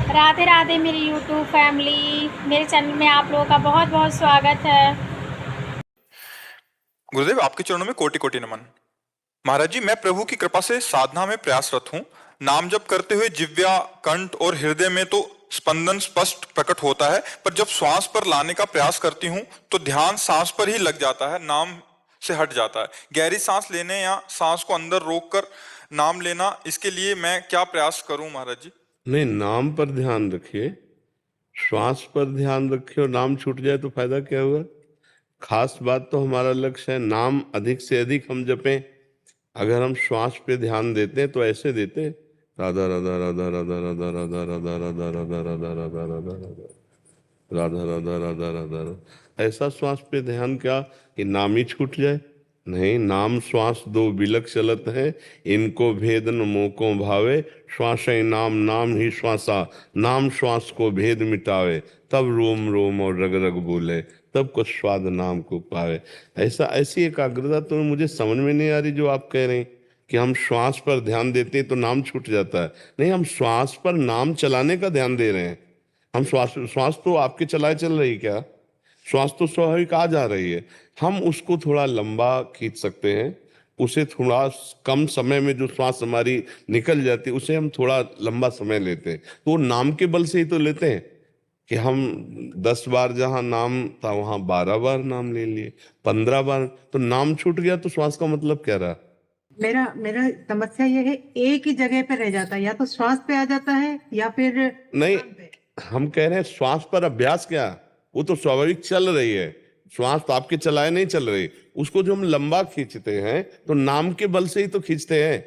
राधे राधे मेरी YouTube family. मेरे channel में आप लोगों का बहुत बहुत स्वागत है। गुरुदेव, आपके चरणों में कोटि कोटि नमन। महाराज जी, मैं प्रभु की कृपा से साधना में प्रयासरत हूँ। नाम जप करते हुए जिव्या, कंठ और हृदय में तो स्पंदन स्पष्ट प्रकट होता है, पर जब श्वास पर लाने का प्रयास करती हूँ तो ध्यान सांस पर ही लग जाता है, नाम से हट जाता है। गहरी सांस लेने या सांस को अंदर रोक कर नाम लेना, इसके लिए मैं क्या प्रयास करूं महाराज जी? नहीं, नाम पर ध्यान रखिए। श्वास पर ध्यान रखिए और नाम छूट जाए तो फायदा क्या हुआ। खास बात तो हमारा लक्ष्य है नाम अधिक से अधिक हम जपें। अगर हम श्वास पे ध्यान देते हैं तो ऐसे देते हैं, राधा राधा राधा राधा राधा राधा राधा राधा राधा राधा राधा राधा राधा राधा राधा राधा राधा राधा। ऐसा श्वास पे ध्यान क्या कि नाम ही छूट जाए। नहीं, नाम श्वास दो बिलक चलत है, इनको भेद न मोको भावे। श्वास ही नाम, नाम ही श्वासा, नाम श्वास को भेद मिटावे। तब रोम रोम और रग रग बोले, तब कुछ स्वाद नाम को पावे। ऐसा ऐसी एकाग्रता तो मुझे समझ में नहीं आ रही जो आप कह रहे हैं कि हम श्वास पर ध्यान देते हैं तो नाम छूट जाता है। नहीं, हम श्वास पर नाम चलाने का ध्यान दे रहे हैं। हम श्वास श्वास तो आपके चलाए चल रही क्या, श्वास तो स्वाभाविक आ जा रही है। हम उसको थोड़ा लंबा खींच सकते हैं, उसे थोड़ा कम समय में जो श्वास हमारी निकल जाती है उसे हम थोड़ा लंबा समय लेते हैं। तो नाम के बल से ही तो लेते हैं कि हम 10 बार जहां नाम था वहां 12 बार नाम ले लिए, 15 बार। तो नाम छूट गया तो श्वास का मतलब क्या रहा। मेरा मेरा समस्या ये है, एक ही जगह पे रह जाता है, या तो श्वास पे आ जाता है या फिर नहीं, कान पे। हम कह रहे हैं श्वास पर अभ्यास क्या, वो तो स्वाभाविक चल रही है। श्वास तो आपके चलाए नहीं चल रही, उसको जो हम लंबा खींचते हैं तो नाम के बल से ही तो खींचते हैं।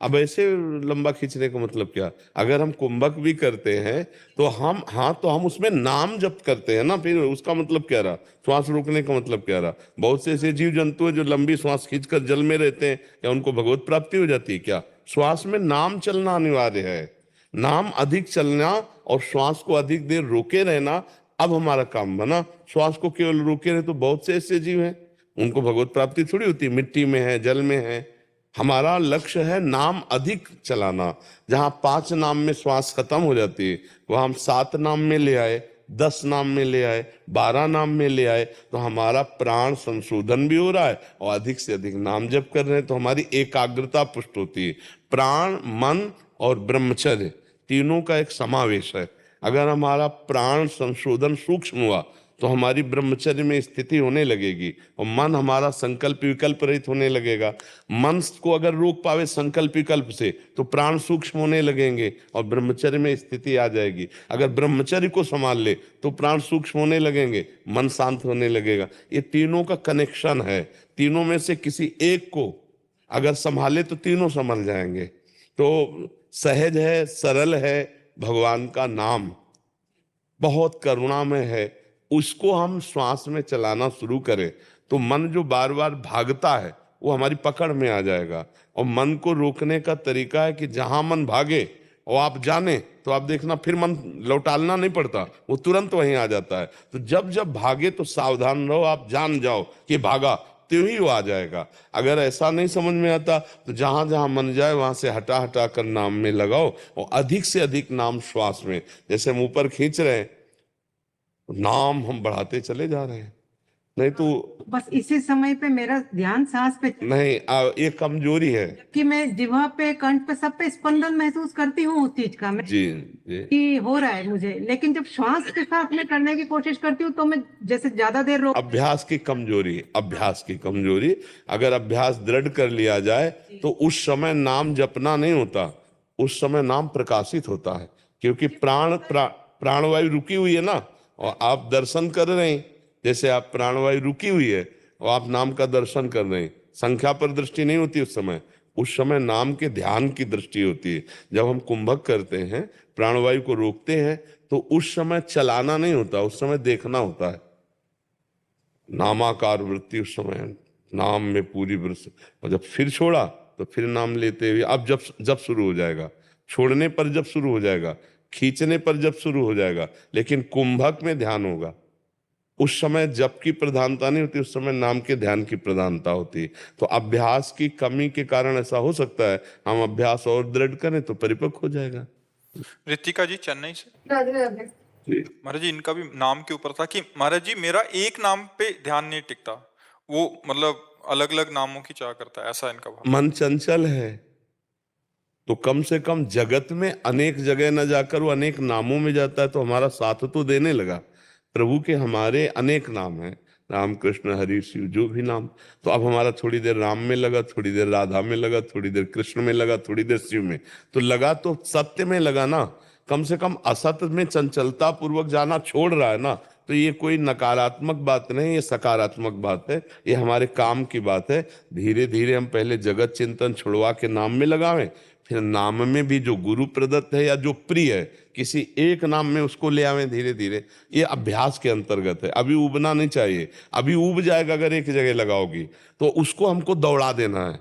अब ऐसे लंबा खींचने का मतलब क्या। अगर हम कुंभक भी करते हैं तो हम उसमें नाम जप करते हैं ना, फिर उसका मतलब क्या रहा, श्वास रोकने का मतलब क्या रहा। बहुत से ऐसे जीव जंतु हैं जो लंबी श्वास खींचकर जल में रहते हैं, क्या उनको भगवत प्राप्ति हो जाती है क्या। श्वास में नाम चलना अनिवार्य है। नाम अधिक चलना और श्वास को अधिक देर रोके रहना अब हमारा काम बना। श्वास को केवल रोके रहे तो बहुत से ऐसे जीव हैं उनको भगवत प्राप्ति थोड़ी होती, मिट्टी में है, जल में है। हमारा लक्ष्य है नाम अधिक चलाना। जहां 5 नाम में श्वास खत्म हो जाती है वह हम 7 नाम में ले आए, 10 नाम में ले आए, 12 नाम में ले आए, तो हमारा प्राण संशोधन भी हो रहा है और अधिक से अधिक नाम जप कर रहे हैं तो हमारी एकाग्रता पुष्ट होती है। प्राण, मन और ब्रह्मचर्य तीनों का एक समावेश है। अगर हमारा प्राण संशोधन सूक्ष्म हुआ तो हमारी ब्रह्मचर्य में स्थिति होने लगेगी और मन हमारा संकल्प विकल्प रहित होने लगेगा। मन को अगर रोक पावे संकल्प विकल्प से तो प्राण सूक्ष्म होने लगेंगे और ब्रह्मचर्य में स्थिति आ जाएगी। अगर ब्रह्मचर्य को संभाल ले तो प्राण सूक्ष्म होने लगेंगे, मन शांत होने लगेगा। ये तीनों का कनेक्शन है। तीनों में से किसी एक को अगर संभाले तो तीनों संभल जाएंगे। तो सहज है, सरल है, भगवान का नाम बहुत करुणामय है। उसको हम श्वास में चलाना शुरू करें तो मन जो बार बार भागता है वो हमारी पकड़ में आ जाएगा। और मन को रोकने का तरीका है कि जहां मन भागे और आप जाने तो आप देखना फिर मन लौटालना नहीं पड़ता, वो तुरंत वहीं आ जाता है। तो जब जब भागे तो सावधान रहो, आप जान जाओ कि भागा तो ही वो आ जाएगा। अगर ऐसा नहीं समझ में आता तो जहां जहां मन जाए वहां से हटा हटा कर नाम में लगाओ और अधिक से अधिक नाम श्वास में, जैसे हम ऊपर खींच रहे हैं नाम हम बढ़ाते चले जा रहे हैं। नहीं तो बस इसी समय पे मेरा ध्यान सांस पे, नहीं, ये कमजोरी है। कि मैं जिह्वा पे, कंठ पे, सब पे स्पंदन महसूस करती हूँ उस चीज का, मैं जी जी। कि हो रहा है मुझे, लेकिन जब श्वास के साथ में करने की कोशिश करती हूँ तो मैं जैसे ज्यादा देर रोक। अभ्यास की कमजोरी, अभ्यास की कमजोरी। अगर अभ्यास दृढ़ कर लिया जाए तो उस समय नाम जपना नहीं होता, उस समय नाम प्रकाशित होता है। क्योंकि प्राणवायु रुकी हुई है ना, और आप दर्शन कर रहे हैं। जैसे आप प्राणवायु रुकी हुई है और आप नाम का दर्शन कर रहे हैं, संख्या पर दृष्टि नहीं होती उस समय। उस समय नाम के ध्यान की दृष्टि होती है। जब हम कुंभक करते हैं, प्राणवायु को रोकते हैं, तो उस समय चलाना नहीं होता, उस समय देखना होता है। नामाकार वृत्ति उस समय नाम में पूरी वृत्ति। और जब फिर छोड़ा तो फिर नाम लेते हुए, अब जब जब शुरू हो जाएगा, छोड़ने पर जब शुरू हो जाएगा, खींचने पर जब शुरू हो जाएगा, लेकिन कुंभक में ध्यान होगा। उस समय जप की प्रधानता नहीं होती, उस समय नाम के ध्यान की प्रधानता होती है। तो अभ्यास की कमी के कारण ऐसा हो सकता है। हम अभ्यास और दृढ़ करें तो परिपक्व हो जाएगा। रितिका जी चेन्नई से। राधे राधे। महाराज जी इनका भी नाम के ऊपर था कि महाराज जी मेरा एक नाम पे ध्यान नहीं टिकता, वो मतलब अलग अलग नामों की चाह करता है, ऐसा इनका भाव। मन चंचल है तो कम से कम जगत में अनेक जगह न जाकर वो अनेक नामों में जाता है, तो हमारा साथ तो देने लगा। प्रभु के हमारे अनेक नाम हैं, राम कृष्ण हरि शिव जो भी नाम। तो अब हमारा थोड़ी देर राम में लगा, थोड़ी देर राधा में लगा, थोड़ी देर कृष्ण में लगा, थोड़ी देर शिव में, तो लगा तो सत्य में लगा ना। कम से कम असत्य में चंचलता पूर्वक जाना छोड़ रहा है ना। तो ये कोई नकारात्मक बात नहीं, ये सकारात्मक बात है, ये हमारे काम की बात है। धीरे धीरे हम पहले जगत चिंतन छुड़वा के नाम में लगावें, फिर नाम में भी जो गुरु प्रदत्त है या जो प्रिय है किसी एक नाम में उसको ले आवें धीरे धीरे। ये अभ्यास के अंतर्गत है, अभी उबना नहीं चाहिए। अभी उब जाएगा अगर एक जगह लगाओगी तो उसको हमको दौड़ा देना है।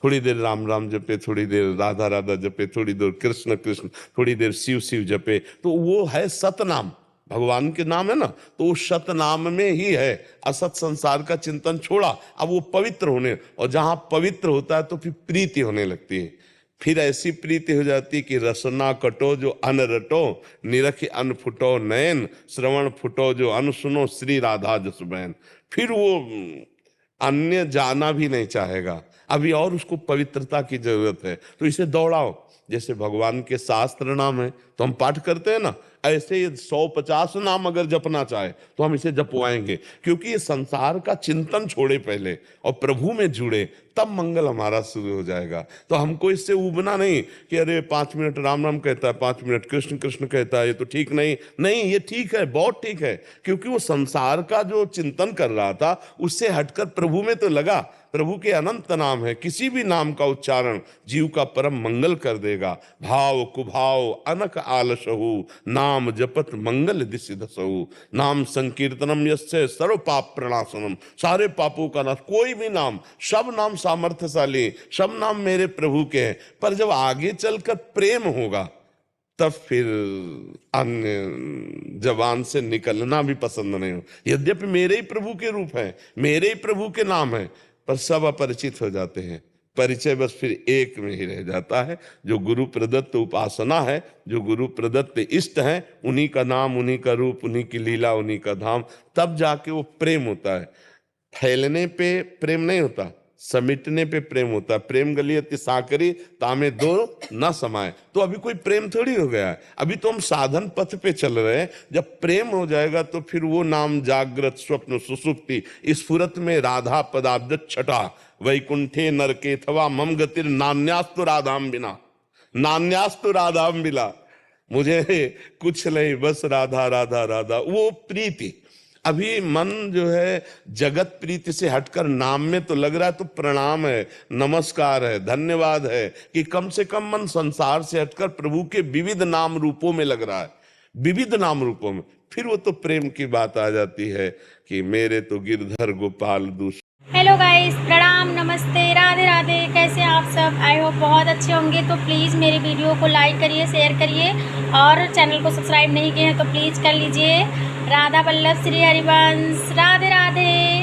थोड़ी देर राम राम जपे, थोड़ी देर राधा राधा जपे, थोड़ी देर कृष्ण कृष्ण, थोड़ी देर शिव शिव जपे, तो वो है सतनाम, भगवान के नाम है ना, तो वो सतनाम में ही है। असत संसार का चिंतन छोड़ा, अब वो पवित्र होने, और जहां पवित्र होता है तो फिर प्रीति होने लगती है। फिर ऐसी प्रीति हो जाती कि रसना कटो जो अन रटो, निरख अन फुटो नयन, श्रवण फुटो जो अन सुनो, श्री राधा जस बैन। फिर वो अन्य जाना भी नहीं चाहेगा, अभी और उसको पवित्रता की जरूरत है, तो इसे दौड़ाओ। जैसे भगवान के शास्त्र नाम है तो हम पाठ करते हैं ना, ऐसे 150 नाम अगर जपना चाहे तो हम इसे जपवाएंगे, क्योंकि ये संसार का चिंतन छोड़े पहले और प्रभु में जुड़े, तब मंगल हमारा शुरू हो जाएगा। तो हमको इससे उबना नहीं कि अरे 5 मिनट राम राम कहता है, 5 मिनट कृष्ण कृष्ण कहता है, ये तो ठीक नहीं। नहीं, ये ठीक है, बहुत ठीक है, क्योंकि वो संसार का जो चिंतन कर रहा था उससे हटकर प्रभु में तो लगा। प्रभु के अनंत नाम है, किसी भी नाम का उच्चारण जीव का परम मंगल कर देगा। भाव कुभाव अनक आलसहु, नाम जपत मंगल दिशि दसहु, नाम संकीर्तनम यस्य सर्व पाप प्रणाशनम। सारे पापों का नाश, कोई भी नाम, सब नाम सामर्थ्यशाली, सब नाम मेरे प्रभु के हैं। पर जब आगे चलकर प्रेम होगा तब फिर अन्य जबान से निकलना भी पसंद नहीं हो। यद्यपि मेरे ही प्रभु के रूप हैं, मेरे ही प्रभु के नाम हैं, पर सब अपरिचित हो जाते हैं। परिचय बस फिर एक में ही रह जाता है, जो गुरु प्रदत्त उपासना है, जो गुरु प्रदत्त इष्ट है, उन्हीं का नाम, उन्हीं का रूप, उन्हीं की लीला, उन्हीं का धाम, तब जाके वो प्रेम होता है। फैलने पे प्रेम नहीं होता, समिटने पे प्रेम होता है। प्रेम गलियति साकरी तामे दो न समाए, तो अभी कोई प्रेम थोड़ी हो गया है, अभी तो हम साधन पथ पे चल रहे हैं। जब प्रेम हो जाएगा तो फिर वो नाम जागृत स्वप्न सुसुप्ति स्फुरत में राधा पदाब्ज छटा, वैकुंठे नरके अथवा मम गतिर नान्यास्तु राधाम बिना, नान्यास्तु राधाम बिना, मुझे कुछ नहीं बस राधा राधा राधा, वो प्रीति। अभी मन जो है जगत प्रीति से हटकर नाम में तो लग रहा है, तो प्रणाम है, नमस्कार है, धन्यवाद है कि कम से कम मन संसार से हटकर प्रभु के विविध नाम रूपों में लग रहा है, विविध नाम रूपों में। फिर वो तो प्रेम की बात आ जाती है कि मेरे तो गिरधर गोपाल दूसरे। हेलो गाइस, प्रणाम, नमस्ते, राधे राधे। कैसे आप सब? आई होप बहुत अच्छे होंगे। तो प्लीज़ मेरी वीडियो को लाइक करिए, शेयर करिए, और चैनल को सब्सक्राइब नहीं किए हैं तो प्लीज़ कर लीजिए। राधा वल्लभ श्री हरिवंश। राधे राधे।